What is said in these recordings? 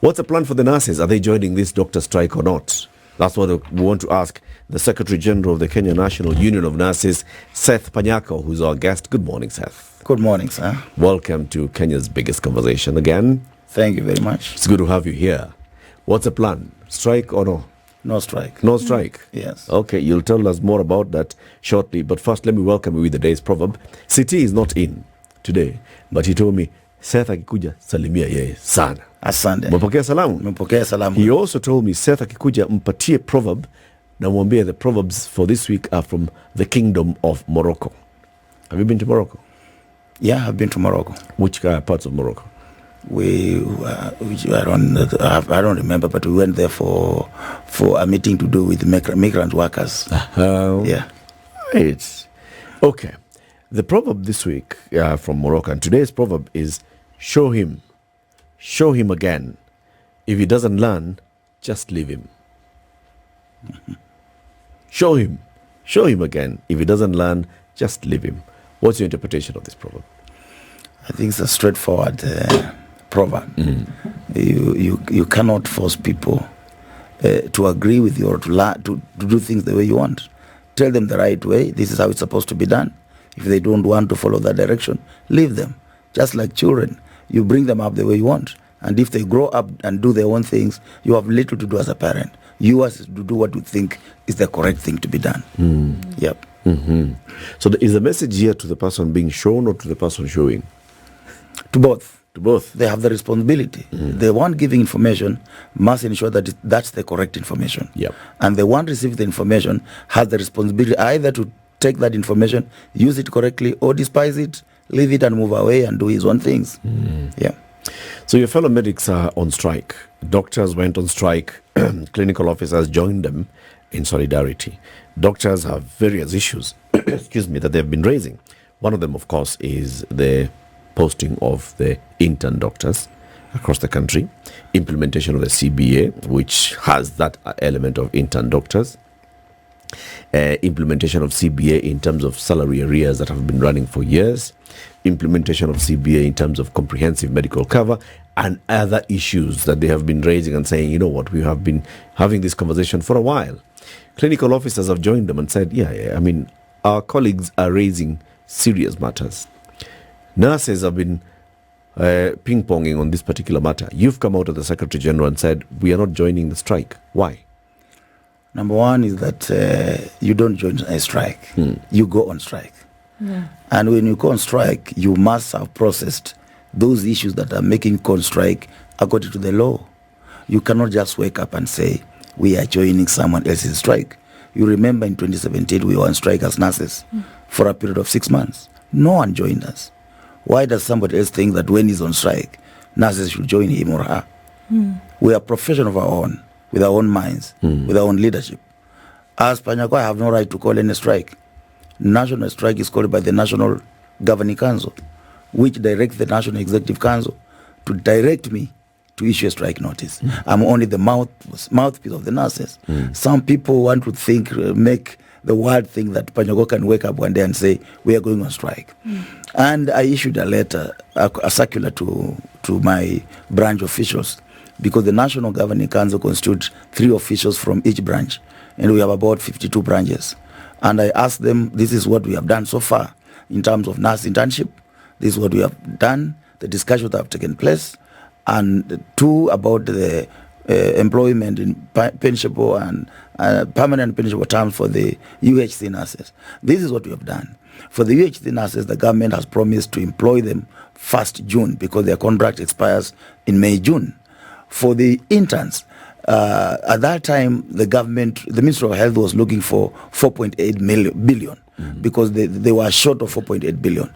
What's the plan for the nurses? Are they joining this doctor strike or not? That's what we want to ask the Secretary General of the Kenya National Union of Nurses, Seth Panyako, who's our guest. Good morning, Seth. Good morning, sir. Welcome to Kenya's biggest conversation again. Thank you very much. It's good to have you here. What's the plan? Strike or no? No strike. No strike? Yes. Okay, you'll tell us more about that shortly. But first, let me welcome you with the day's proverb. Siti is not in today, but he told me, Seth akikuja, salimia yeye sana. Asante. Mpokea salamu? Mpokea salamu. He also told me, Seth akikuja, mpatie proverb, na mwambie the proverbs for this week are from the kingdom of Morocco. Have you been to Morocco? Yeah, I've been to Morocco. Which parts of Morocco? I don't remember, but we went there for a meeting to do with migrant workers. Yeah. Right. Okay. The proverb this week from Morocco, and today's proverb is, show him again. If he doesn't learn, just leave him. Show him again. If he doesn't learn, just leave him. What's your interpretation of this proverb? I think it's a straightforward proverb. You cannot force people to agree with you or to do things the way you want. Tell them the right way. This is how it's supposed to be done. If they don't want to follow that direction, leave them. Just like children, you bring them up the way you want. And if they grow up and do their own things, you have little to do as a parent. You have to do what you think is the correct thing to be done. Yep. Mm-hmm. So is the message here to the person being shown or to the person showing? To both. To both. They have the responsibility. The one giving information must ensure that that's the correct information. Yep. And the one receiving the information has the responsibility either to take that information, use it correctly, or despise it, leave it and move away and do his own things. Yeah. So your fellow medics are on strike. Doctors went on strike. Clinical officers joined them in solidarity. Doctors have various issues, that they've been raising. One of them, of course, is the posting of the intern doctors across the country, implementation of the CBA, which has that element of intern doctors, implementation of CBA in terms of salary arrears that have been running for years, implementation of CBA in terms of comprehensive medical cover, and other issues that they have been raising and saying, you know what, we have been having this conversation for a while. Clinical officers have joined them and said, our colleagues are raising serious matters. Nurses have been ping-ponging on this particular matter. You've come out of the Secretary General and said, we are not joining the strike. Why? Number one is that you don't join a strike. You go on strike. Yeah. And when you go on strike, you must have processed those issues that are making you go on strike according to the law. You cannot just wake up and say, we are joining someone else's strike. You remember in 2017, we were on strike as nurses for a period of 6 months. No one joined us. Why does somebody else think that when he's on strike, nurses should join him or her? We are a profession of our own, with our own minds, with our own leadership. As Panyako, I have no right to call any strike. National strike is called by the National Governing Council, which directs the National Executive Council to direct me to issue a strike notice. I'm only the mouthpiece of the nurses. Some people want to make the wild thing that Panyako can wake up one day and say, we are going on strike. And I issued a letter, a circular to my branch officials, because the National Governing Council constitutes 3 officials from each branch, and we have about 52 branches. And I asked them, this is what we have done so far in terms of nurse internship. This is what we have done, the discussions that have taken place, and 2 about the employment in pensionable and permanent pensionable terms for the UHC nurses. This is what we have done. For the UHC nurses, the government has promised to employ them 1st June because their contract expires in May, June. For the interns, at that time, the Ministry of Health was looking for 4.8 billion because they were short of 4.8 billion.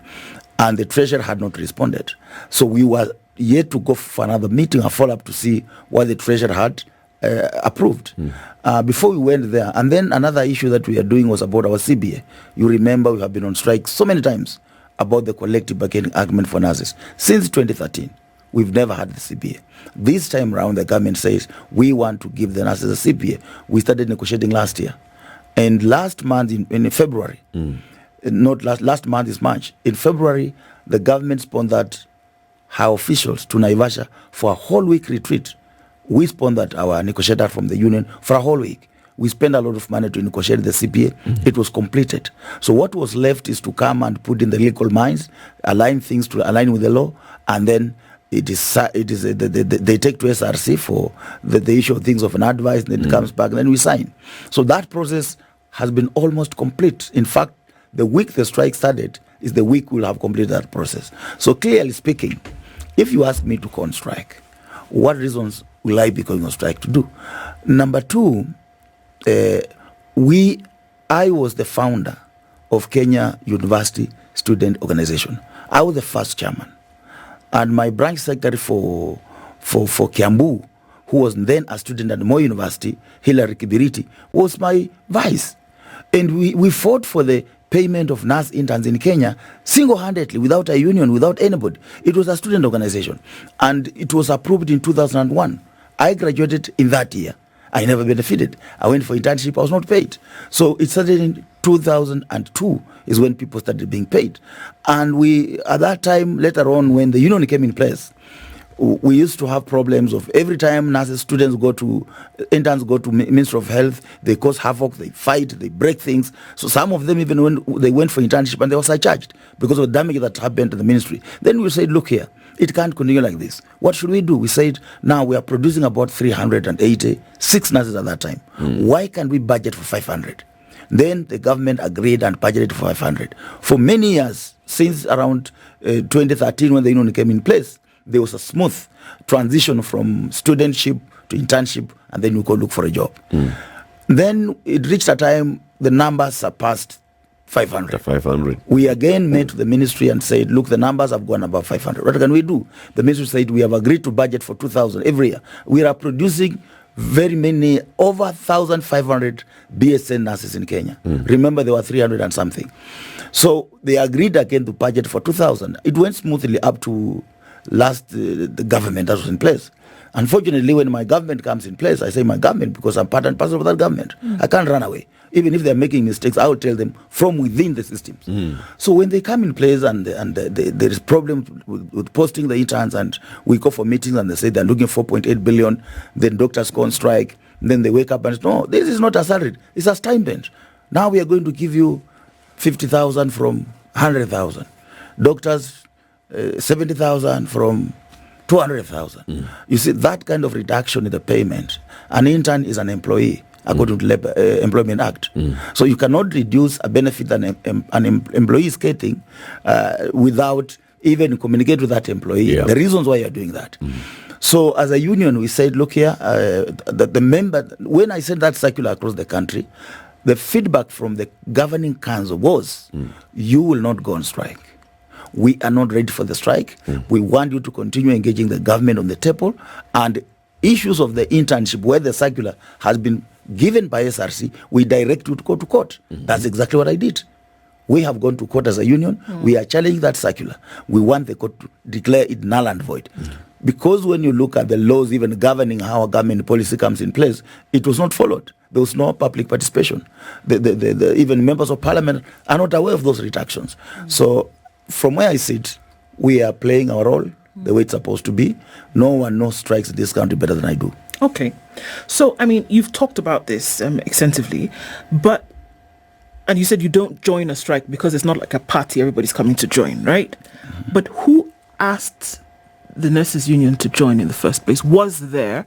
And the treasurer had not responded. So we were yet to go for another meeting, a follow-up to see what the treasurer had approved. Before we went there, and then another issue that we are doing was about our CBA. You remember we have been on strike so many times about the collective bargaining agreement for nurses. Since 2013, we've never had the CBA. This time around, the government says we want to give the nurses a CBA. We started negotiating last year. And last month, in February, not last month is March. In February, the government sponsored her officials to Naivasha for a whole week retreat we sponsored our negotiator from the union for a whole week. We spent a lot of money to negotiate the CPA. It was completed. So what was left is to come and put in the legal minds, align things to align with the law, and then they take to SRC for the issue of things of an advice, and then it comes back, and then we sign. So that process has been almost complete. In fact, the week the strike started is the week we'll have completed that process. So clearly speaking, if you ask me to go on strike, what reasons will I be going on strike to do? Number two, I was the founder of Kenya University Student Organization. I was the first chairman. And my branch secretary for Kiambu, who was then a student at Moi University, Hilary Kibiriti, was my vice. And we fought for the payment of nurse interns in Kenya single-handedly, without a union, without anybody. It was a student organization. And it was approved in 2001. I graduated in that year. I never benefited. I went for internship. I was not paid. So it started in 2002 is when people started being paid. And we, at that time, later on, when the union came in place, we used to have problems of every time nurses, interns go to Ministry of Health, they cause havoc, they fight, they break things. So some of them, even when they went for internship, and they were surcharged because of the damage that happened to the ministry. Then we said, look here, it can't continue like this. What should we do? We said, now we are producing about 386 nurses at that time. Why can't we budget for 500? Then the government agreed and budgeted for 500. For many years, since around 2013 when the union came in place, there was a smooth transition from studentship to internship, and then you go look for a job. Then it reached a time the numbers surpassed 500. 500. We again met the ministry and said, look, the numbers have gone above 500. What can we do? The ministry said, we have agreed to budget for 2,000 every year. We are producing very many, over 1,500 BSN nurses in Kenya. Remember, there were 300 and something. So they agreed again to budget for 2,000. It went smoothly up to the government that was in place. Unfortunately, when my government comes in place, I say my government because I'm part and parcel of that government. I can't run away. Even if they're making mistakes, I will tell them from within the systems. So when they come in place and there is problem with posting the interns, and we go for meetings and they say they're looking for 4.8 billion, then doctors go on strike, then they wake up and say, no, this is not a salary, it's a stipend. Now we are going to give you 50,000 from 100,000. Doctors, 70,000 from 200,000. You see, that kind of reduction in the payment. An intern is an employee according to the Employment Act. So you cannot reduce a benefit that an employee is getting without even communicate with that employee the reasons why you're doing that. So as a union, we said, look here, the member, when I sent that circular across the country, the feedback from the governing council was, you will not go on strike. We are not ready for the strike. We want you to continue engaging the government on the table, and issues of the internship where the circular has been given by SRC, we direct you to go to court. That's exactly what I did. We have gone to court as a union. We are challenging that circular. We want the court to declare it null and void. Because when you look at the laws even governing how a government policy comes in place, it was not followed. There was no public participation. Even members of parliament are not aware of those reductions. So from where I sit, we are playing our role the way it's supposed to be. No one knows strikes in this country better than I do. Okay. So, I mean, you've talked about this extensively, and you said you don't join a strike because it's not like a party everybody's coming to join, right? But who asked the nurses union to join in the first place? Was there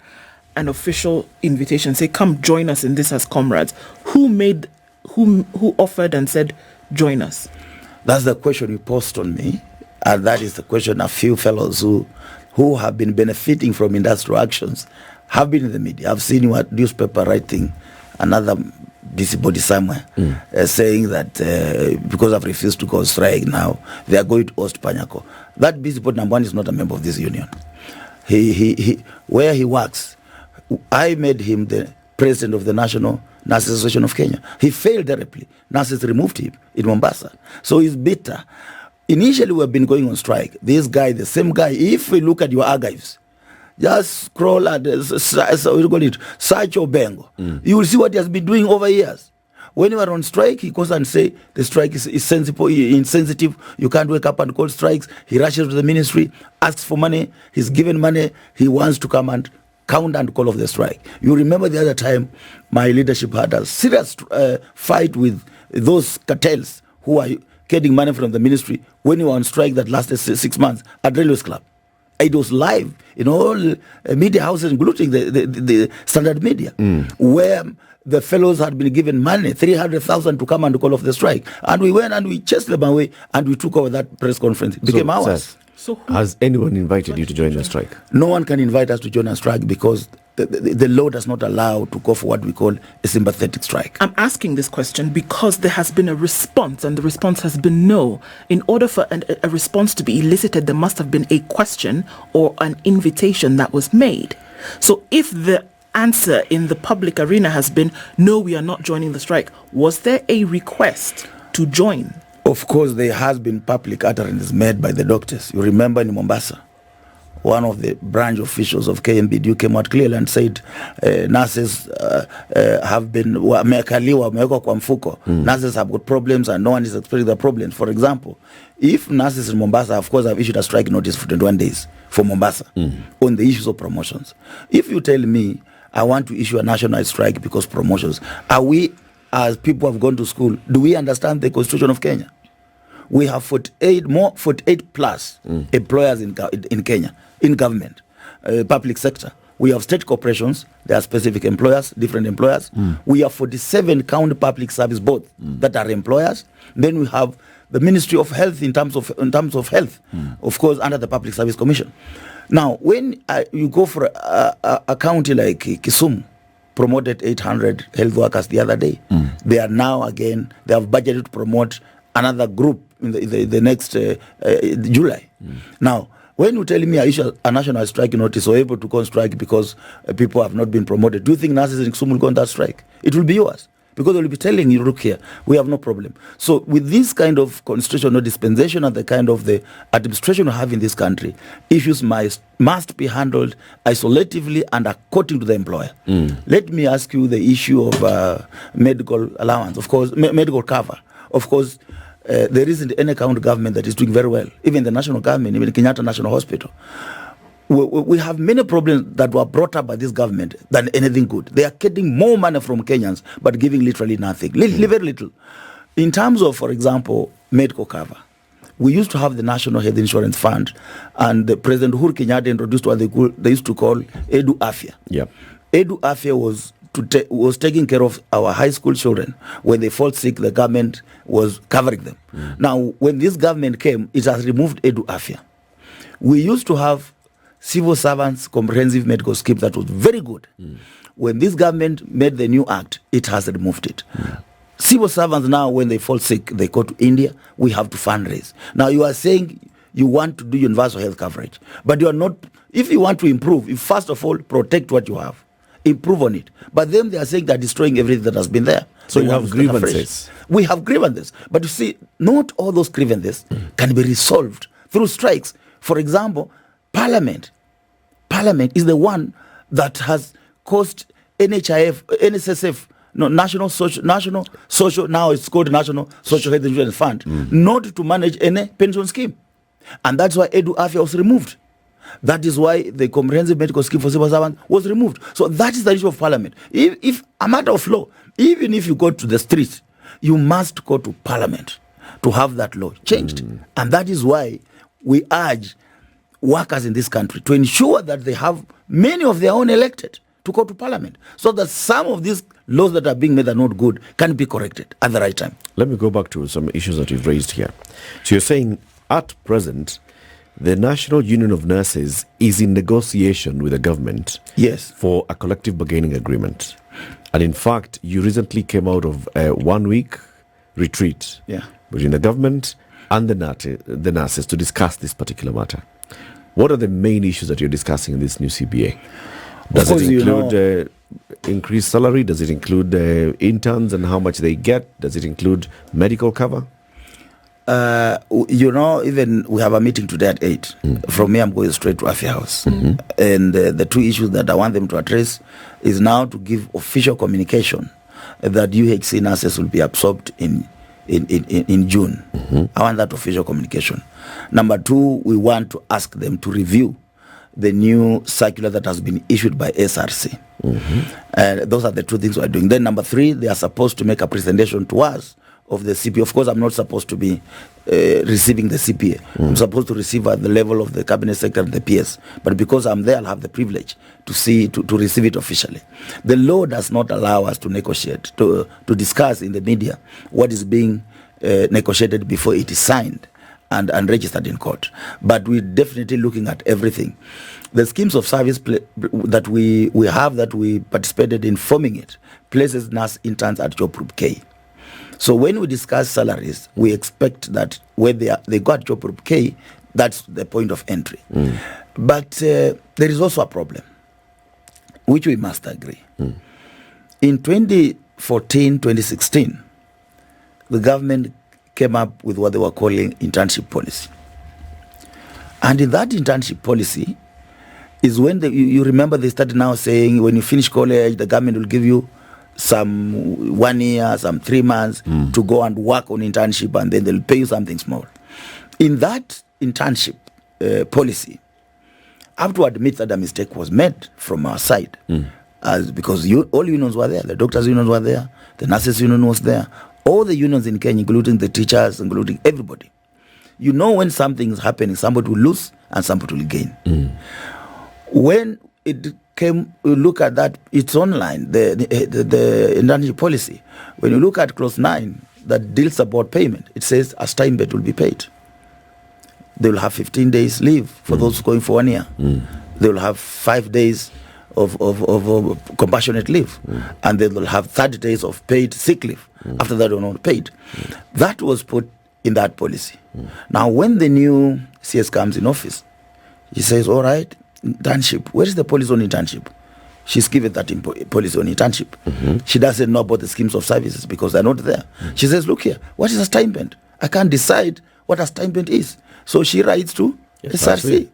an official invitation, say, come join us in this as comrades? Who offered and said, join us? That's the question you posed on me, and that is the question a few fellows who have been benefiting from industrial actions have been in the media. I've seen what newspaper writing another busybody somewhere saying that because I've refused to go on strike now, they are going to host Panyako. That busybody number one is not a member of this union. He where he works, I made him the president of the National Nurses Association of Kenya. He failed terribly. Nurses removed him in Mombasa. So he's bitter. Initially, we have been going on strike. This guy, the same guy, if we look at your archives, just scroll at search Obengo. You will see what he has been doing over years. When you are on strike, he goes and say the strike is insensitive. You can't wake up and call strikes. He rushes to the ministry, asks for money. He's given money. He wants to come and count and call of the strike. You remember the other time my leadership had a serious fight with those cartels who are getting money from the ministry when you were on strike that lasted 6 months at Railways Club. It was live in all media houses, including the standard media, where the fellows had been given money, 300,000 to come and call off the strike. And we went and we chased them away and we took over that press conference. It became ours. So has anyone invited you to join the strike? No one can invite us to join a strike because the law does not allow to go for what we call a sympathetic strike. I'm asking this question because there has been a response, and the response has been no. In order for a response to be elicited, there must have been a question or an invitation that was made. So if the answer in the public arena has been, no, we are not joining the strike, was there a request to join? Of course, there has been public utterances made by the doctors. You remember in Mombasa, one of the branch officials of KMBDU came out clearly and said nurses have been wamewekwa kwa mfuko. Nurses have got problems and no one is explaining the problems. For example, if nurses in Mombasa, of course, have issued a strike notice for 21 days for Mombasa on the issues of promotions. If you tell me I want to issue a national strike because promotions, are we, as people who have gone to school, do we understand the constitution of Kenya? We have 48 plus employers in Kenya, in government, public sector. We have state corporations, there are specific employers, different employers. We have 47 county public service boards that are employers. Then we have the Ministry of Health in terms of health, of course, under the Public Service Commission. Now, when you go for a county like Kisumu, promoted 800 health workers the other day. They are now again, they have budgeted to promote another group in the next July. Now, when you tell me I issue a national strike notice or able to go on strike because people have not been promoted, do you think nurses in Kisumu will go on that strike? It will be yours. Because they will be telling you, look here, we have no problem. So with this kind of constitutional dispensation and the kind of the administration we have in this country, issues must be handled isolatively and according to the employer. Let me ask you the issue of medical allowance, of course, medical cover. Of course, there isn't any county government that is doing very well. Even the national government, even Kenyatta National Hospital. We have many problems that were brought up by this government than anything good. They are getting more money from Kenyans, but giving literally nothing, very little. In terms of, for example, medical cover, we used to have the National Health Insurance Fund, and the President Uhuru Kenyatta introduced what they used to call Edu Afya. Yep. Edu Afya was taking care of our high school children. When they fall sick, the government was covering them. Now, when this government came, it has removed Edu Afya. We used to have civil servants comprehensive medical scheme that was very good. When this government made the new act, it has removed it. Civil servants now, when they fall sick, they go to India. We have to fundraise. Now you are saying you want to do universal health coverage, but you are not. If you want to improve, you first of all protect what you have, improve on it. But then they are saying they're destroying everything that has been there. So you have grievances. We have grievances, but you see, not all those grievances can be resolved through strikes. For example, Parliament is the one that has caused NSSF, National Social, now it's called National Social Health Insurance Fund, not to manage any pension scheme. And that's why Edu Afya was removed. That is why the comprehensive medical scheme for civil servants was removed. So that is the issue of Parliament. If a matter of law, even if you go to the street, you must go to Parliament to have that law changed. And that is why we urge workers in this country to ensure that they have many of their own elected to go to Parliament, so that some of these laws that are being made are not good can be corrected at the right time. Let me go back to some issues that you've raised here. So you're saying at present, the National Union of Nurses is in negotiation with the government, yes, for a collective bargaining agreement. And in fact, you recently came out of a 1 week retreat between the government and the nurses to discuss this particular matter. What are the main issues that you're discussing in this new CBA? Does it include increased salary? Does it include interns and how much they get? Does it include medical cover? Even we have a meeting today at 8. From me, I'm going straight to Afya House. And the two issues that I want them to address is now to give official communication that UHC nurses will be absorbed in June. I want that official communication. Number two, we want to ask them to review the new circular that has been issued by SRC. Those are the two things we are doing. Then number 3, they are supposed to make a presentation to us of the CPA. Of course, I'm not supposed to be receiving the CPA. I'm supposed to receive at the level of the cabinet secretary and the PS. But because I'm there, I'll have the privilege to receive it officially. The law does not allow us to negotiate, to discuss in the media what is being negotiated before it is signed and registered in court. But we're definitely looking at everything. The schemes of service that we have, that we participated in forming it, places nurse interns at Job Group K. So when we discuss salaries, we expect that when they got Job Group K, that's the point of entry. But there is also a problem, which we must agree. In 2014, 2016, the government came up with what they were calling internship policy. And in that internship policy is when you remember they started now saying when you finish college, the government will give you some 1 year, some 3 months to go and work on internship, and then they'll pay you something small. In that internship policy, I have to admit that a mistake was made from our side, because all unions were there. The doctors' unions were there, the nurses' union was there, all the unions in Kenya, including the teachers, including everybody. You know when something is happening, somebody will lose and somebody will gain. When it came, you look at that, it's online, the internship policy. When you look at clause 9 that deals about payment, it says as time bet will be paid. They will have 15 days leave for those going for 1 year. They will have 5 days of compassionate leave, and they will have 30 days of paid sick leave. After that, they are not paid. That was put in that policy. Now, when the new CS comes in office, he says, all right, internship, where is the policy on internship? She's given that policy on internship. She doesn't know about the schemes of services because they're not there. She says, look here, what is a stipend? I can't decide what a stipend is. So she writes to SRC.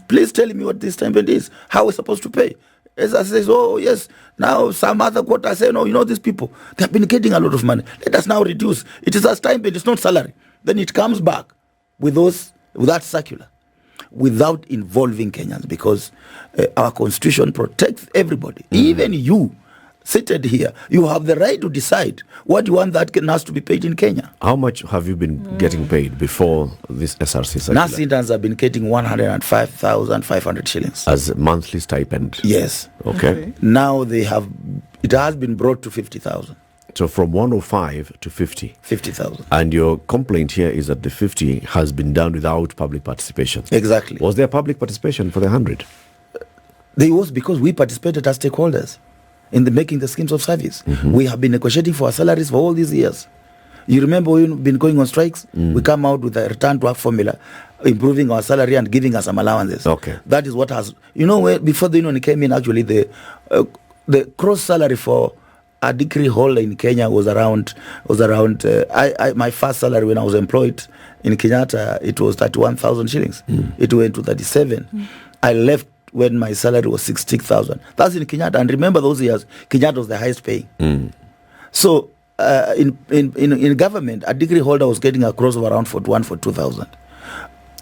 Please tell me what this stipend is. How are we supposed to pay? SRC says, oh yes, now some other quarter say, no, you know these people, they've been getting a lot of money. Let us now reduce. It is a stipend, it's not salary. Then it comes back with that circular, without involving Kenyans, because our constitution protects everybody. Even you, seated here, you have the right to decide what you want that nurse to be paid in Kenya. How much have you been getting paid before this SRC circular? Nurse interns have been getting 105,500 shillings. As a monthly stipend? Yes. Okay. Now it has been brought to 50,000. So from 105 to 50? 50,000. And your complaint here is that the 50 has been done without public participation. Exactly. Was there public participation for the 100? There was, because we participated as stakeholders in making the schemes of service. We have been negotiating for our salaries for all these years. You remember we've been going on strikes? We come out with a return to work formula, improving our salary and giving us some allowances. Okay. That is what has, before the union came in, actually, the cross salary for a degree holder in Kenya was around my first salary when I was employed in Kenyatta, it was 31,000 shillings. It went to 37. I left when my salary was 60,000. That's in Kenyatta. And remember those years, Kenyatta was the highest paying. So in government, a degree holder was getting a cross of around 42,000.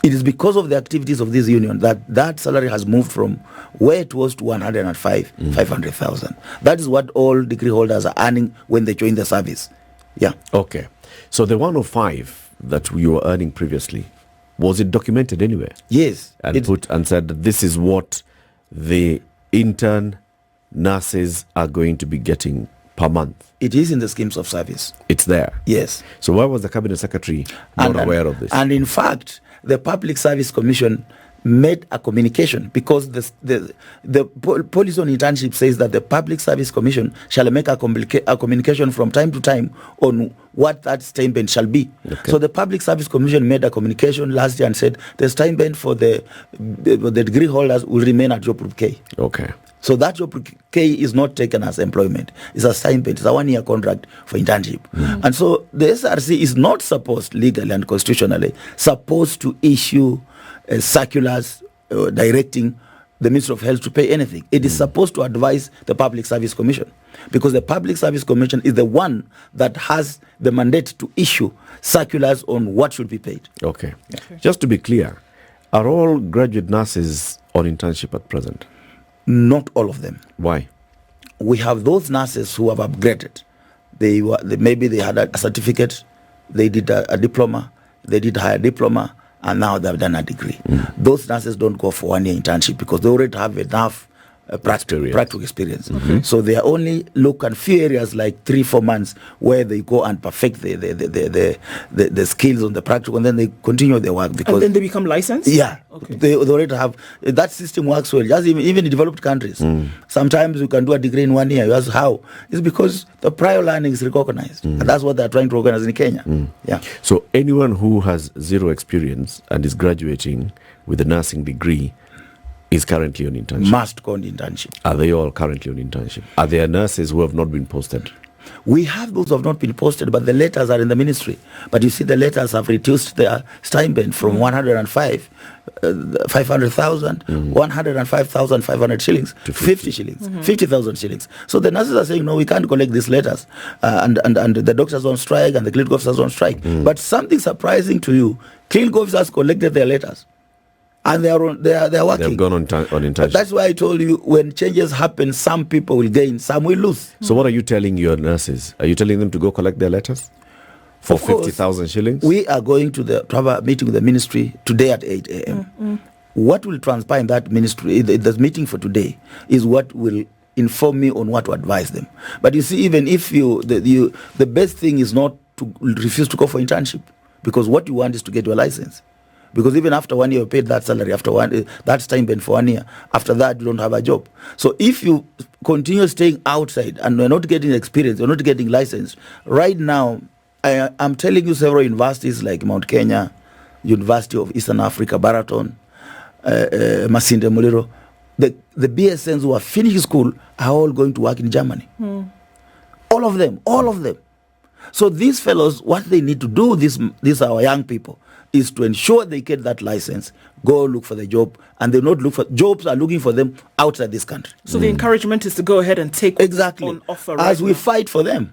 It is because of the activities of this union that salary has moved from where it was to 500,000. That is what all degree holders are earning when they join the service. Yeah. Okay. So the 105 that you were earning previously, was it documented anywhere? Yes. And said that this is what the intern nurses are going to be getting per month? It is in the schemes of service. It's there? Yes. So why was the cabinet secretary not aware of this? And in fact, the Public Service Commission made a communication, because the policy on internship says that the Public Service Commission shall make a communication from time to time on what that stipend shall be. Okay. So the Public Service Commission made a communication last year and said the stipend for the degree holders will remain at Job Group K. Okay. So that Job Group K is not taken as employment. It's a stipend. It's a 1 year contract for internship. And so the SRC is not supposed, legally and constitutionally, supposed to issue circulars directing the Ministry of Health to pay anything. It is supposed to advise the Public Service Commission, because the Public Service Commission is the one that has the mandate to issue circulars on what should be paid. Okay. Just to be clear, Are all graduate nurses on internship at present? Not all of them. Why? We have those nurses who have upgraded. Maybe they had a certificate, they did a diploma, they did a higher diploma, and now they've done a degree. Those nurses don't go for 1 year internship because they already have enough practical experience. So they only look at few areas like 3-4 months where they go and perfect the skills on the practical, and then they continue their work because and then they become licensed. Yeah, okay. They already have that system works well. Just even in developed countries, sometimes you can do a degree in 1 year. You ask how? It's because the prior learning is recognized, and that's what they're trying to organize in Kenya. Yeah. So anyone who has zero experience and is graduating with a nursing degree is currently on internship. Must go on internship. Are they all currently on internship? Are there nurses who have not been posted? We have those who have not been posted, but the letters are in the ministry. But you see, the letters have reduced their stipend from 500,000, 105,500 shillings to 50 shillings, 50,000 shillings. So the nurses are saying, no, we can't collect these letters. And the doctors on strike and the clinical officers on strike. But something surprising to you, clinical officers collected their letters. And they are working. They've gone on internship. That's why I told you, when changes happen, some people will gain, some will lose. So what are you telling your nurses? Are you telling them to go collect their letters for 50,000 shillings? We are going to have a meeting with the ministry today at 8 a.m. What will transpire in that ministry, the meeting for today, is what will inform me on what to advise them. But you see, even if the best thing is not to refuse to go for internship, because what you want is to get your license. Because even after 1 year, you paid that salary, that's time spent for 1 year. After that, you don't have a job. So if you continue staying outside and you're not getting experience, you're not getting license, right now, I'm telling you, several universities like Mount Kenya, University of Eastern Africa, Baraton, Masinde Muliro, the BSNs who are finishing school are all going to work in Germany. All of them. So these fellows, what they need to do, these are our young people, is to ensure they get that license, go look for the job, and they not look for jobs are looking for them outside this country. So the encouragement is to go ahead and take exactly on offer as we fight for them.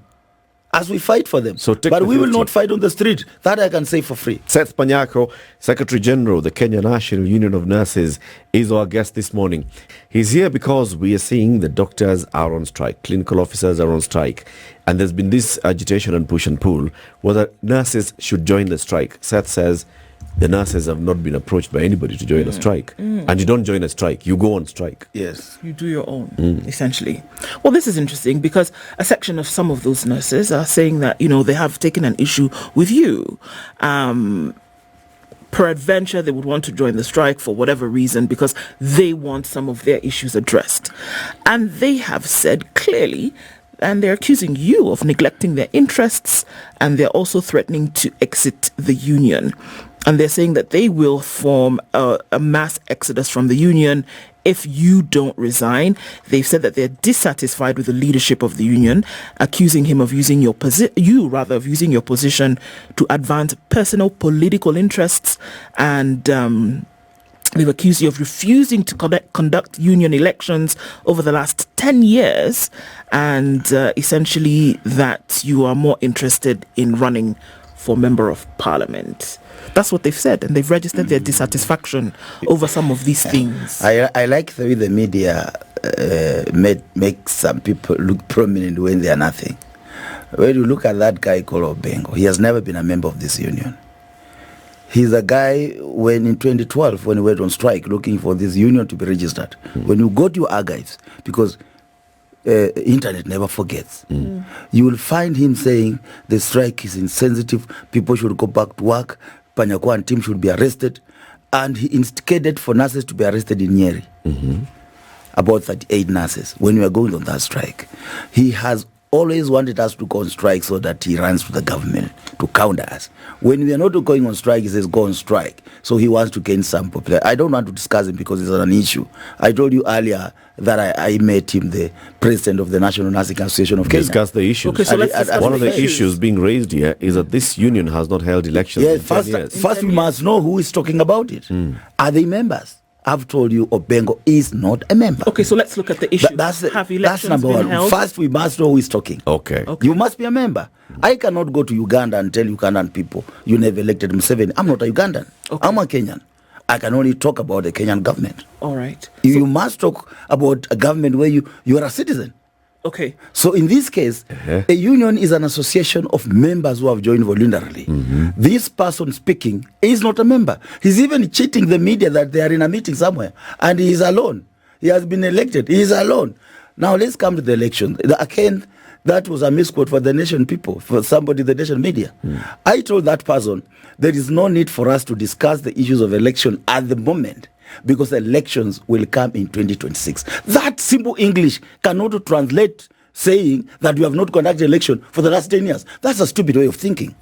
So but we will not fight on the street. That I can say for free. Seth Panyako, Secretary General of the Kenya National Union of Nurses, is our guest this morning. He's here because we are seeing that doctors are on strike, clinical officers are on strike, and there's been this agitation and push and pull whether nurses should join the strike. Seth says the nurses have not been approached by anybody to join a strike. And you don't join a strike, you go on strike. Yes. You do your own, essentially. Well, this is interesting because a section of some of those nurses are saying that, they have taken an issue with you. Peradventure, they would want to join the strike for whatever reason because they want some of their issues addressed. And they have said clearly, and they're accusing you of neglecting their interests, and they're also threatening to exit the union. And they're saying that they will form a mass exodus from the union if you don't resign. They've said that they're dissatisfied with the leadership of the union, accusing him of using your position to advance personal political interests, and they've accused you of refusing to conduct union elections over the last 10 years, and essentially that you are more interested in running for Member of Parliament. That's what they've said, and they've registered their dissatisfaction over some of these things. I like the way the media make some people look prominent when they are nothing. When you look at that guy called Obengo, he has never been a member of this union. He's a guy, when in 2012, when he went on strike looking for this union to be registered, when you go to your archives, because internet never forgets, you will find him saying the strike is insensitive, people should go back to work, Panyako and team should be arrested, and he instigated for nurses to be arrested in Nyeri. About 38 nurses when we were going on that strike. He has always wanted us to go on strike so that he runs to the government to counter us. When we are not going on strike, he says go on strike. So he wants to gain some popularity. I don't want to discuss it because it's an issue. I told you earlier that I met him, the president of the National Nursing Association of Kenya. Discuss the issues. Okay, so let's discuss one of the issues being raised here is that this union has not held elections in 10 years. First we must know who is talking about it. Are they members? I've told you Obengo is not a member. Okay, so let's look at the issue. That's number one. Held? First, we must know who is talking. Okay. You must be a member. I cannot go to Uganda and tell Ugandan people you never elected Museveni. I'm not a Ugandan. I'm a Kenyan. I can only talk about the Kenyan government. All right. You must talk about a government where you are a citizen. Okay. So in this case, a union is an association of members who have joined voluntarily. This person speaking is not a member. He's even cheating the media that they are in a meeting somewhere, and he is alone. He has been elected. He is alone. Now let's come to the election. Again, that was a misquote for the nation people, for somebody, the nation media. I told that person, there is no need for us to discuss the issues of election at the moment, because elections will come in 2026. That simple English cannot translate saying that you have not conducted election for the last 10 years. That's a stupid way of thinking.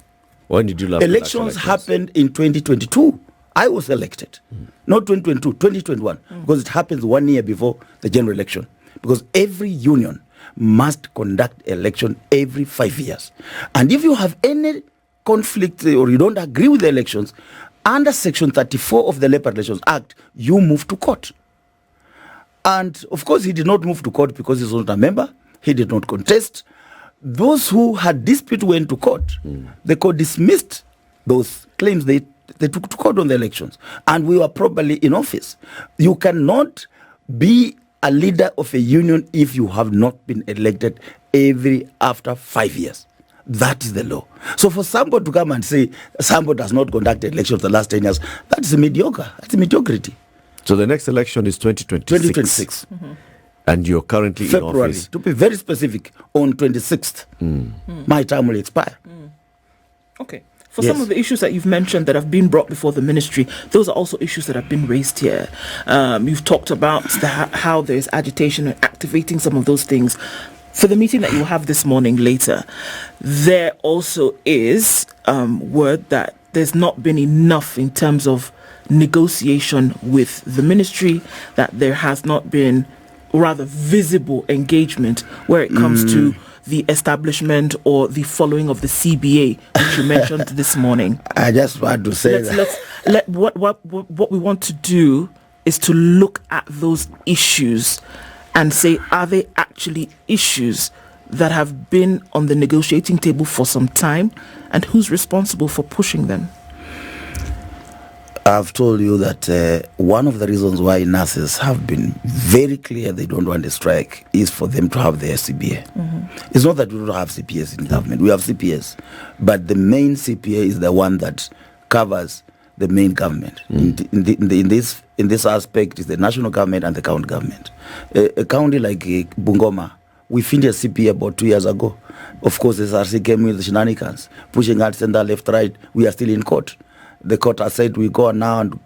When did you last Elections happened in 2022. I was elected. Not 2022, 2021. Because it happens 1 year before the general election. Because every union must conduct election every 5 years. And if you have any conflict or you don't agree with the elections, under Section 34 of the Labor Relations Act, you move to court. And of course, he did not move to court because he's not a member. He did not contest. Those who had dispute went to court. The court dismissed those claims. They took to court on the elections. And we were properly in office. You cannot be a leader of a union if you have not been elected after 5 years. That is the law. So for somebody to come and say somebody does not conduct elections for the last 10 years, that's mediocre. That's mediocrity. So the next election is 2026. And you're currently February, in office. to be very specific, on 26th. My term will expire. Okay. For some of the issues that you've mentioned that have been brought before the ministry, those are also issues that have been raised here. You've talked about how there's agitation and activating some of those things. For the meeting that you'll have this morning later, there also is word that there's not been enough in terms of negotiation with the ministry, that there has not been rather visible engagement where it comes to the establishment or the following of the CBA, which you mentioned this morning. I just want to say what we want to do is to look at those issues and say, are they actually issues that have been on the negotiating table for some time, and who's responsible for pushing them? I've told you that one of the reasons why nurses have been very clear they don't want a strike is for them to have their CBA. It's not that we don't have CPS in government. We have CPS. But the main CPA is the one that covers the main government. In this aspect is the national government and the county government. A county like Bungoma, we finished a CPA about 2 years ago. Of course, the SRC came with the shenanigans, pushing out center, left, right. We are still in court. The court has said we go now and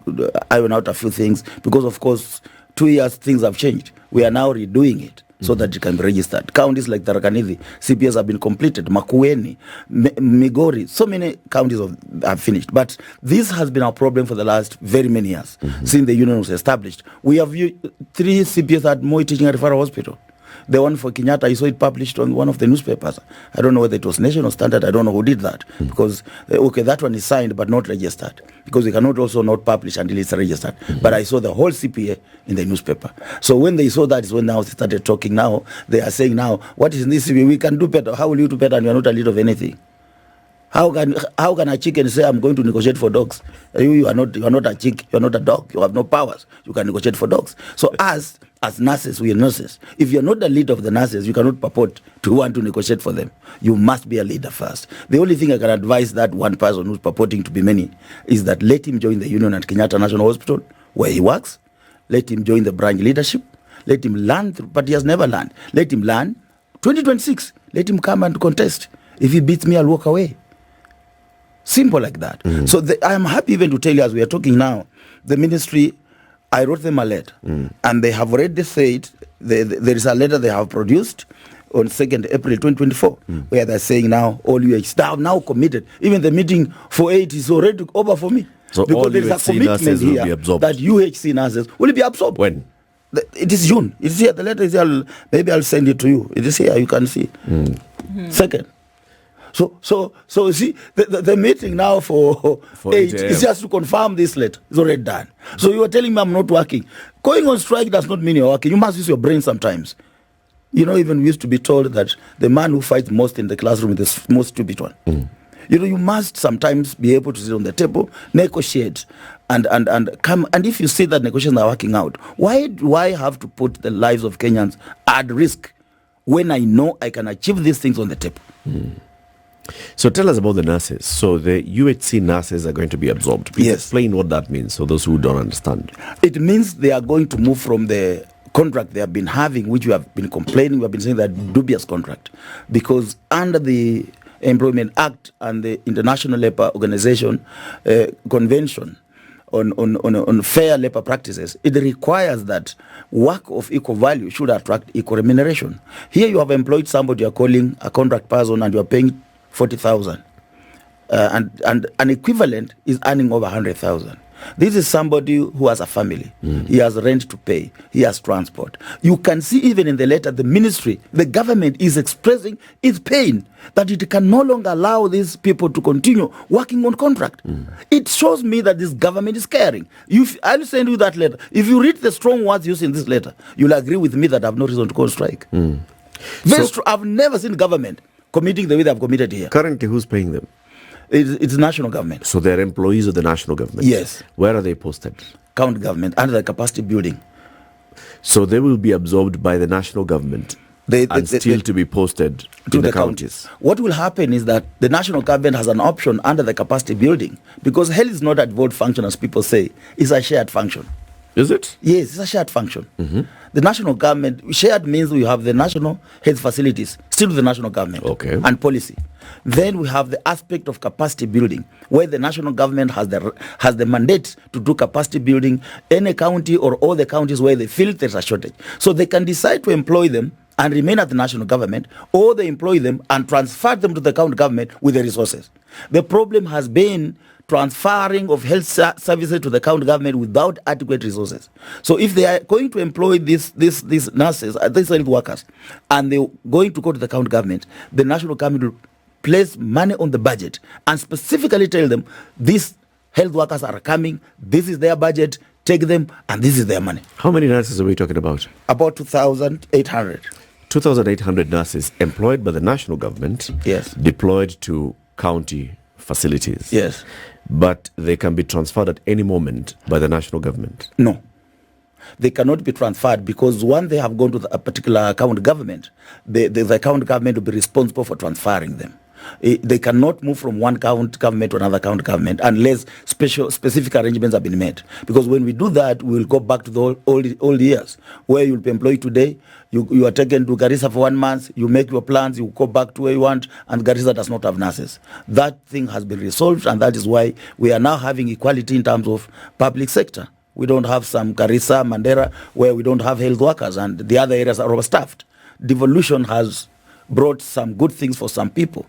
iron out a few things because, of course, 2 years things have changed. We are now redoing it so that it can be registered. Counties like Tharaka-Nithi, CPS have been completed. Makueni, Migori, so many counties have finished. But this has been our problem for the last very many years since the union was established. We have 3 CPS at Moi Teaching and Referral Hospital. The one for Kenyatta, I saw it published on one of the newspapers. I don't know whether it was National Standard. I don't know who did that. Because, that one is signed but not registered. Because we cannot also not publish until it's registered. But I saw the whole CPA in the newspaper. So when they saw that is when now they started talking now. They are saying now, what is in this CPA? We can do better. How will you do better and you are not a leader of anything? How can a chicken say I'm going to negotiate for dogs? You are not a chick, you are not a dog, you have no powers. You can negotiate for dogs. So as nurses, we are nurses. If you're not the leader of the nurses, you cannot purport to want to negotiate for them. You must be a leader first. The only thing I can advise that one person who's purporting to be many is that let him join the union at Kenyatta National Hospital where he works. Let him join the branch leadership. Let him learn, but he has never learned. Let him learn. 2026, let him come and contest. If he beats me, I'll walk away. Simple like that. So I am happy even to tell you, as we are talking now, the ministry, I wrote them a letter, and they have already said there is a letter they have produced on 2nd April 2024, where they're saying now all UH staff now committed. Even the meeting for 8 is already over for me. So because all there is a UHC commitment nurses will here be absorbed. that UHC nurses will be absorbed. When? It is June. It is here. The letter is here. Maybe I'll send it to you. It is here. You can see. Second. So see, the meeting now for 8 is just to confirm this letter. It's already done. So you are telling me I'm not working. Going on strike does not mean you're working. You must use your brain sometimes. You know, even we used to be told that the man who fights most in the classroom is the most stupid one. You must sometimes be able to sit on the table, negotiate, and come. And if you see that negotiations are working out, why do I have to put the lives of Kenyans at risk when I know I can achieve these things on the table? So tell us about the nurses. So the UHC nurses are going to be absorbed. Please explain what that means for those who don't understand. It means they are going to move from the contract they have been having, which we have been complaining, we have been saying that dubious contract, because under the Employment Act and the International Labour Organization Convention on fair labor practices, it requires that work of equal value should attract equal remuneration. Here you have employed somebody you are calling a contract person and you are paying 40,000, and an equivalent is earning over 100,000. This is somebody who has a family. He has rent to pay. He has transport. You can see even in the letter, the ministry, the government is expressing its pain that it can no longer allow these people to continue working on contract. It shows me that this government is caring. I'll send you that letter. If you read the strong words used in this letter, you'll agree with me that I have no reason to go on strike. I've never seen government committing the way they have committed here. Currently, who's paying them? It's national government. So they're employees of the national government? Yes. Where are they posted? County government, under the capacity building. So they will be absorbed by the national government and still to be posted to the counties. What will happen is that the national government has an option under the capacity building, because health is not a devolved function, as people say. It's a shared function. Is it? Yes, it's a shared function. The national government, shared means we have the national health facilities, still the national government, and policy. Then we have the aspect of capacity building, where the national government has the mandate to do capacity building, any county or all the counties where they feel there's a shortage. So they can decide to employ them and remain at the national government, or they employ them and transfer them to the county government with the resources. The problem has been transferring of health services to the county government without adequate resources. So if they are going to employ these nurses, these health workers, and they're going to go to the county government, the national government will place money on the budget and specifically tell them these health workers are coming, this is their budget, take them, and this is their money. How many nurses are we talking about? About 2,800. 2,800 nurses employed by the national government, deployed to county facilities. Yes. But they can be transferred at any moment by the national government. No. They cannot be transferred, because once they have gone to a particular county government, the county government will be responsible for transferring them. They cannot move from one county government to another county government unless specific arrangements have been made. Because when we do that, we will go back to the old years, where you'll be employed today, you are taken to Garissa for 1 month, you make your plans, you go back to where you want, and Garissa does not have nurses. That thing has been resolved, and that is why we are now having equality in terms of public sector. We don't have some Garissa, Mandera, where we don't have health workers, and the other areas are overstaffed. Devolution has brought some good things for some people.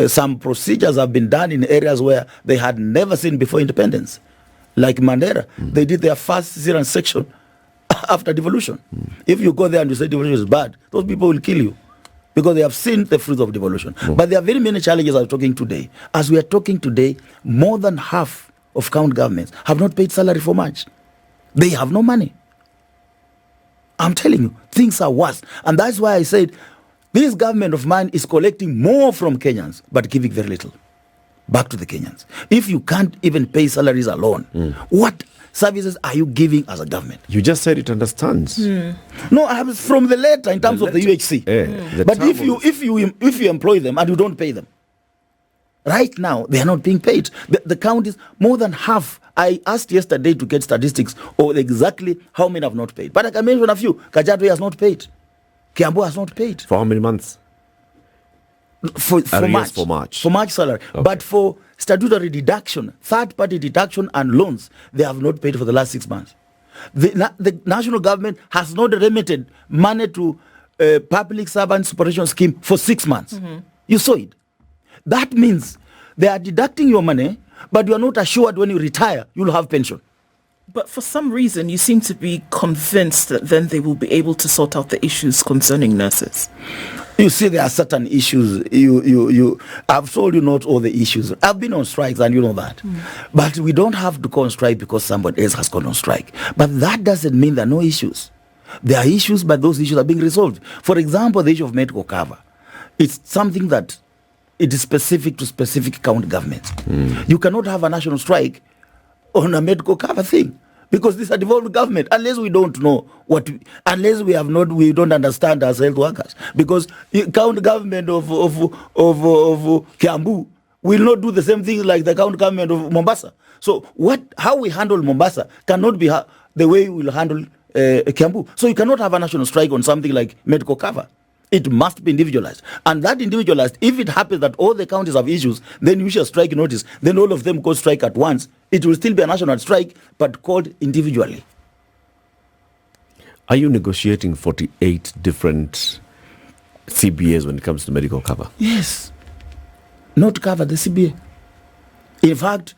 Some procedures have been done in areas where they had never seen before independence. Like Mandera, they did their first cesarean section after devolution. If you go there and you say devolution is bad, those people will kill you, because they have seen the fruits of devolution. But there are very many challenges as we are talking today. More than half of county governments have not paid salary for March. They have no money. I'm telling you, things are worse. And that's why I said, this government of mine is collecting more from Kenyans, but giving very little back to the Kenyans. If you can't even pay salaries alone, what services are you giving as a government? You just said it understands. No, I have from the letter in terms of the UHC. But if you employ them and you don't pay them, right now they are not being paid. The counties, more than half. I asked yesterday to get statistics or exactly how many have not paid. But I can mention a few. Kajiado has not paid. Kiambu has not paid. For how many months? For March. For March salary. Okay. But for statutory deduction, third-party deduction and loans, they have not paid for the last 6 months. The national government has not remitted money to public servant superannuation scheme for 6 months. You saw it. That means they are deducting your money, but you are not assured when you retire, you'll have pension. But for some reason, you seem to be convinced that then they will be able to sort out the issues concerning nurses. You see, there are certain issues. I've told you not all the issues. I've been on strikes, and you know that. But we don't have to go on strike because somebody else has gone on strike. But that doesn't mean there are no issues. There are issues, but those issues are being resolved. For example, the issue of medical cover. It's something that it is specific to specific county governments. You cannot have a national strike on a medical cover thing, because this is a devolved government, unless we don't know unless we don't understand as health workers. Because county government of Kiambu will not do the same thing like the county government of Mombasa. So how we handle Mombasa cannot be the way we will handle Kiambu. So you cannot have a national strike on something like medical cover. It must be individualized. And that individualized, if it happens that all the counties have issues, then you shall strike notice, then all of them go strike at once. It will still be a national strike, but called individually. Are you negotiating 48 different CBAs when it comes to medical cover? Yes. Not to cover the CBA. In fact,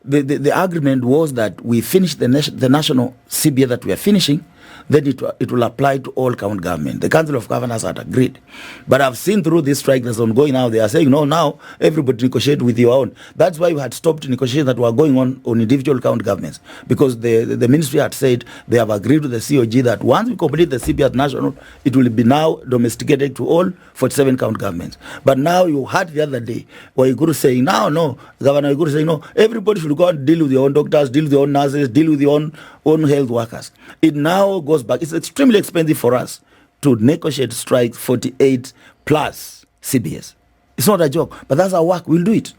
the agreement was that we finish the national CBA that we are finishing, then it will apply to all county government. The Council of Governors had agreed. But I've seen through this strike that's ongoing now, they are saying, no, now everybody negotiate with your own. That's why we had stopped negotiations that were going on individual county governments, because the ministry had said they have agreed with the COG that once we complete the CBA at national, it will be now domesticated to all 47 county governments. But now you heard the other day, Waiguru saying, no, Governor Waiguru saying, no, everybody should go and deal with your own doctors, deal with your own nurses, deal with your own health workers. It now goes back. It's extremely expensive for us to negotiate strike 48 plus CBS. It's not a joke, but that's our work. We'll do it.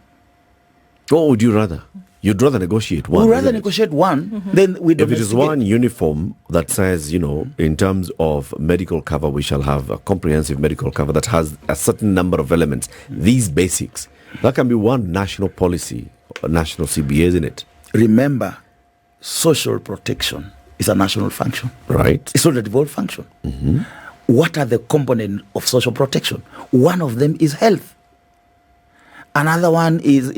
What would you rather? You'd rather negotiate one. We'd rather negotiate one, then we If it is one uniform that says, in terms of medical cover, we shall have a comprehensive medical cover that has a certain number of elements, these basics, that can be one national policy, a national CBA, isn't it? Remember, social protection is a national function. Right. It's not a devolved function. What are the components of social protection? One of them is health. Another one is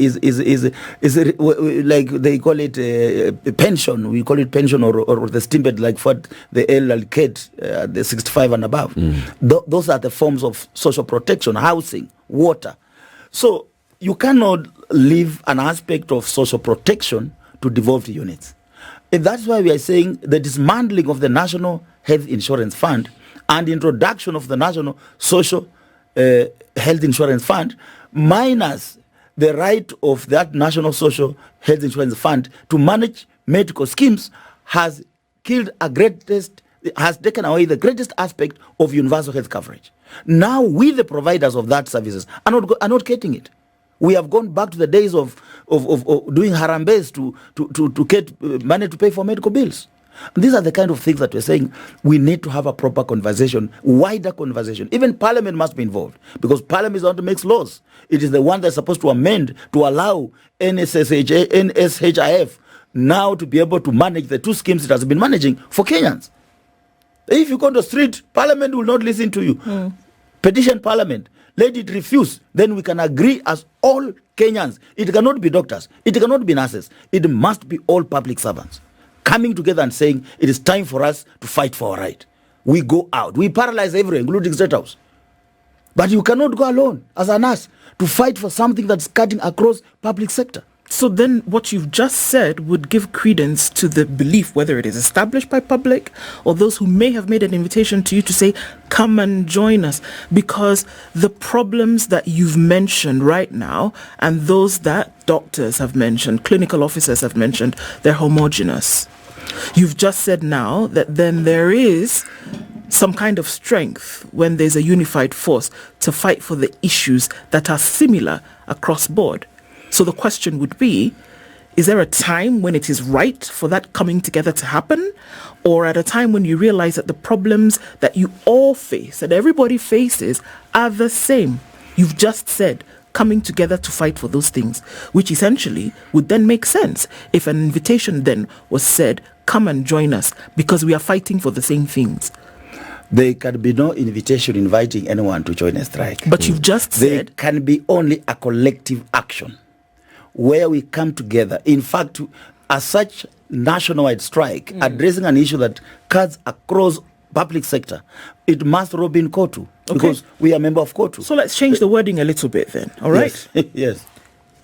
like they call it pension. We call it pension or the stimped, like for the elderly kid, the 65 and above. Those are the forms of social protection: housing, water. So you cannot leave an aspect of social protection to devolved units. And that's why we are saying the dismantling of the National Health Insurance Fund and introduction of the National Social Health Insurance Fund, minus the right of that National Social Health Insurance Fund to manage medical schemes, has taken away the greatest aspect of universal health coverage. Now we, the providers of that services, are not getting it. We have gone back to the days of doing harambes to get money to pay for medical bills. These are the kind of things that we're saying we need to have a proper conversation, wider conversation. Even Parliament must be involved, because Parliament is the one that makes laws. It is the one that's supposed to amend to allow NSHIF now to be able to manage the two schemes it has been managing for Kenyans. If you go to the street, Parliament will not listen to you. Petition Parliament. Let it refuse. Then we can agree as all Kenyans. It cannot be doctors. It cannot be nurses. It must be all public servants coming together and saying it is time for us to fight for our right. We go out. We paralyze everywhere, including State House. But you cannot go alone as a nurse to fight for something that's cutting across public sector. So then what you've just said would give credence to the belief, whether it is established by public or those who may have made an invitation to you to say, come and join us, because the problems that you've mentioned right now and those that doctors have mentioned, clinical officers have mentioned, they're homogenous. You've just said now that then there is some kind of strength when there's a unified force to fight for the issues that are similar across board. So the question would be, is there a time when it is right for that coming together to happen? Or at a time when you realize that the problems that you all face, that everybody faces, are the same? You've just said coming together to fight for those things, which essentially would then make sense if an invitation then was said, come and join us, because we are fighting for the same things. There can be no invitation inviting anyone to join a strike. But you've just said... There can be only a collective action where we come together. In fact, as such nationwide strike, addressing an issue that cuts across public sector, it must rob in KOTU, because we are a member of KOTU. So let's change the wording a little bit then, all right? Yes.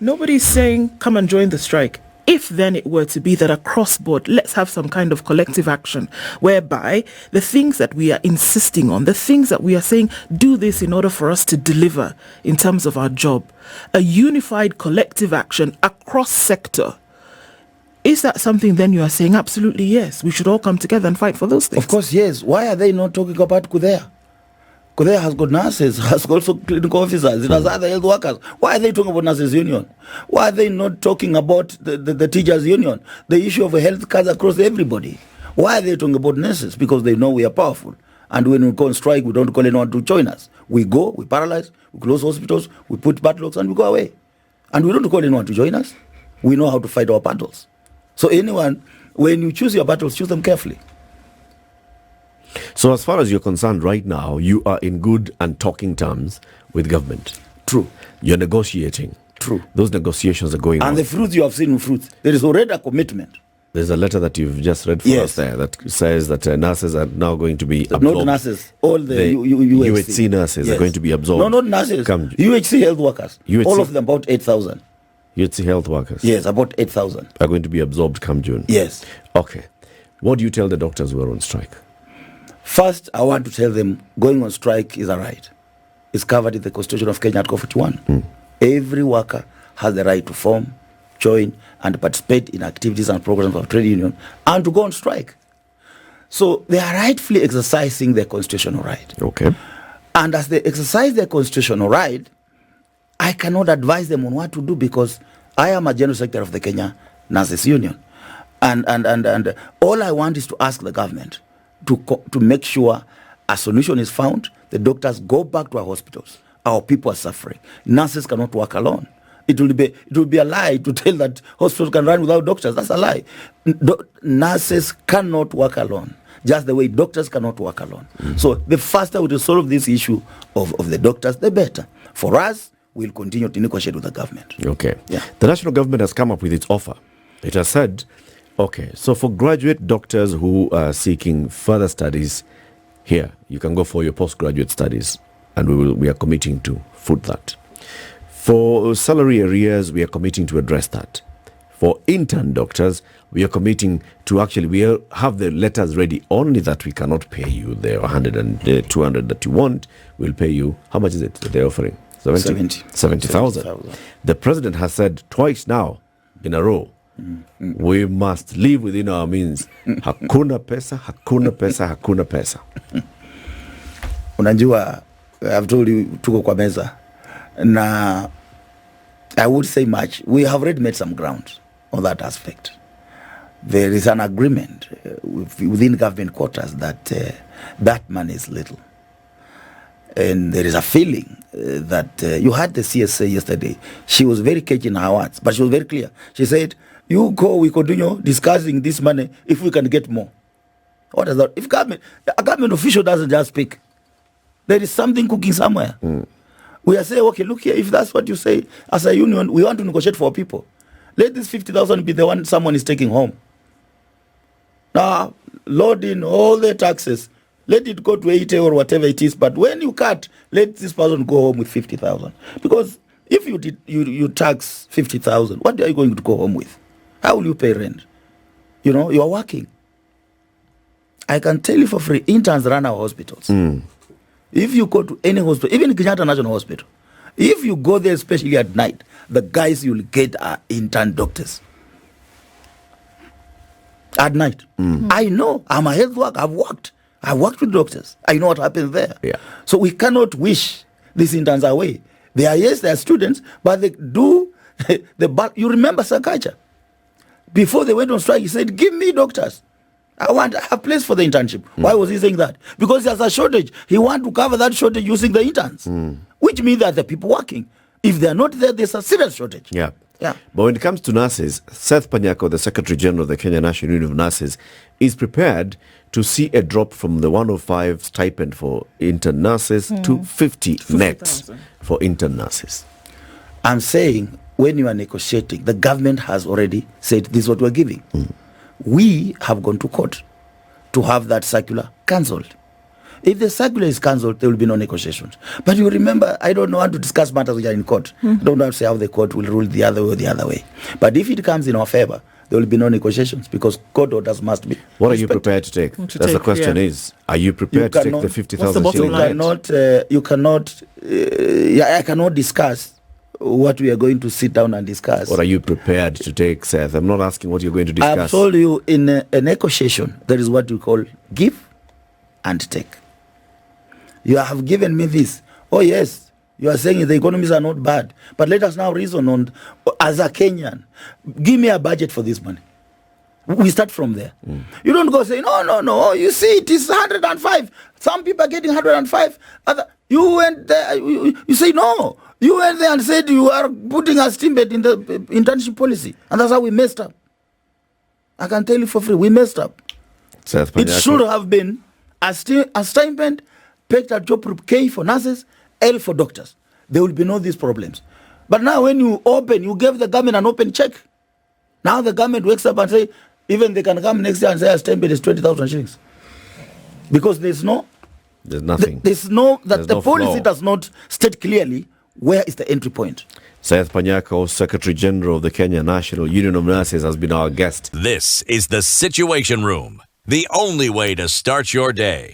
Nobody's saying, come and join the strike. if then it were to be that across board, let's have some kind of collective action whereby the things that we are insisting on, the things that we are saying, do this in order for us to deliver in terms of our job, a unified collective action across sector. Is that something then you are saying? Absolutely yes. We should all come together and fight for those things. Of course, yes. Why are they not talking about Kudea? Kudea has got nurses, has also clinical officers, it has other health workers. Why are they talking about nurses union? Why are they not talking about the teachers union? The issue of health cards across everybody. Why are they talking about nurses? Because they know we are powerful. And when we go on strike, we don't call anyone to join us. We go, we paralyze, we close hospitals, we put padlocks and we go away. And we don't call anyone to join us. We know how to fight our battles. So anyone, when you choose your battles, choose them carefully. So as far as you're concerned right now, you are in good and talking terms with government. True. You're negotiating. True. Those negotiations are going on. And the fruits you have seen fruits. There is already a commitment. There's a letter that you've just read for us there that says that nurses are now going to be absorbed. Not nurses, all the UHC nurses are going to be absorbed. No, not nurses. UHC health workers. All of them, about 8,000. UHC health workers? Yes, about 8,000. Are going to be absorbed come June? Yes. Okay. What do you tell the doctors who are on strike? First, I want to tell them going on strike is a right. It's covered in the Constitution of Kenya, Article 41. Every worker has the right to form, join, and participate in activities and programs of trade union and to go on strike. So they are rightfully exercising their constitutional right. Okay. And as they exercise their constitutional right, I cannot advise them on what to do because I am a general secretary of the Kenya Nurses Union. And all I want is to ask the government to make sure a solution is found. The doctors go back to our hospitals. Our people are suffering. Nurses cannot work alone. It will be a lie to tell that hospitals can run without doctors. That's a lie. Nurses cannot work alone, just the way doctors cannot work alone. So the faster we resolve this issue of the doctors, the better. For us, we'll continue to negotiate with the government. Okay. Yeah. The national government has come up with its offer. It has said, okay, so for graduate doctors who are seeking further studies here, you can go for your postgraduate studies, and we are committing to foot that. For salary arrears, we are committing to address that. For intern doctors, we are committing to we have the letters ready, only that we cannot pay you the 100 and 200 that you want. We'll pay you, how much is it that they're offering? 70,000. The president has said twice now in a row, we must live within our means. Hakuna pesa, hakuna pesa, hakuna pesa. Unajua, I've told you, tuko kwa meza. Na I would say much. We have already made some ground on that aspect. There is an agreement within government quarters that that money is little. And there is a feeling that you had the CSA yesterday. She was very catchy in her words, but she was very clear. She said, we continue discussing this money if we can get more. What is that? If a government official doesn't just speak, there is something cooking somewhere. We are saying, okay, look here, if that's what you say, as a union, we want to negotiate for people. Let this 50,000 be the one someone is taking home. Now, load in all the taxes. Let it go to 80 or whatever it is. But when you cut, let this person go home with 50,000. Because if you tax 50,000, what are you going to go home with? How will you pay rent? You are working. I can tell you for free, interns run our hospitals. If you go to any hospital, even Kenyatta National Hospital, if you go there, especially at night, the guys you'll get are intern doctors. At night. I know. I'm a health worker. I've worked with doctors. I know what happens there. Yeah. So we cannot wish these interns away. They are students, but they do you remember Sakaja? Before they went on strike, he said, give me doctors. I want a place for the internship. Why was he saying that? Because there's a shortage. He wants to cover that shortage using the interns, which means that the people working, if they're not there, there's a serious shortage. Yeah. But when it comes to nurses, Seth Panyako, the Secretary General of the Kenya National Union of Nurses, is prepared to see a drop from the 105 stipend for intern nurses to 50 net for intern nurses. I'm saying when you are negotiating, the government has already said this is what we're giving. We have gone to court to have that circular cancelled If the circular is cancelled, there will be no negotiations. But you remember, I don't want to discuss matters which are in court. I don't want to say how the court will rule the other way or the other way. But if it comes in our favor, there will be no negotiations because court orders must be. What are you prepared to take? That's the question is, are you prepared to take the 50,000 shillings? I cannot discuss what we are going to sit down and discuss. What are you prepared to take, Seth? I'm not asking what you're going to discuss. I've told you in a negotiation, there is what we call give and take. You have given me this. Oh, yes. You are saying the economies are not bad. But let us now reason on, as a Kenyan, give me a budget for this money. We start from there. You don't go say, no. You see, it is 105. Some people are getting 105. You went there. You say, no. You went there and said you are putting a stimbet in the internship policy. And that's how we messed up. I can tell you for free, we messed up. Seth It Panyako. should have been a stipend, pegged at job group K for nurses, L for doctors. There will be no these problems. But now when you gave the government an open check. Now the government wakes up and say, even they can come next year and say a stipend is 20,000 shillings. Because there's nothing. The policy flow. does not state clearly where is the entry point. Seth Panyako, Secretary General of the Kenya National Union of Nurses, has been our guest. This is the Situation Room, the only way to start your day.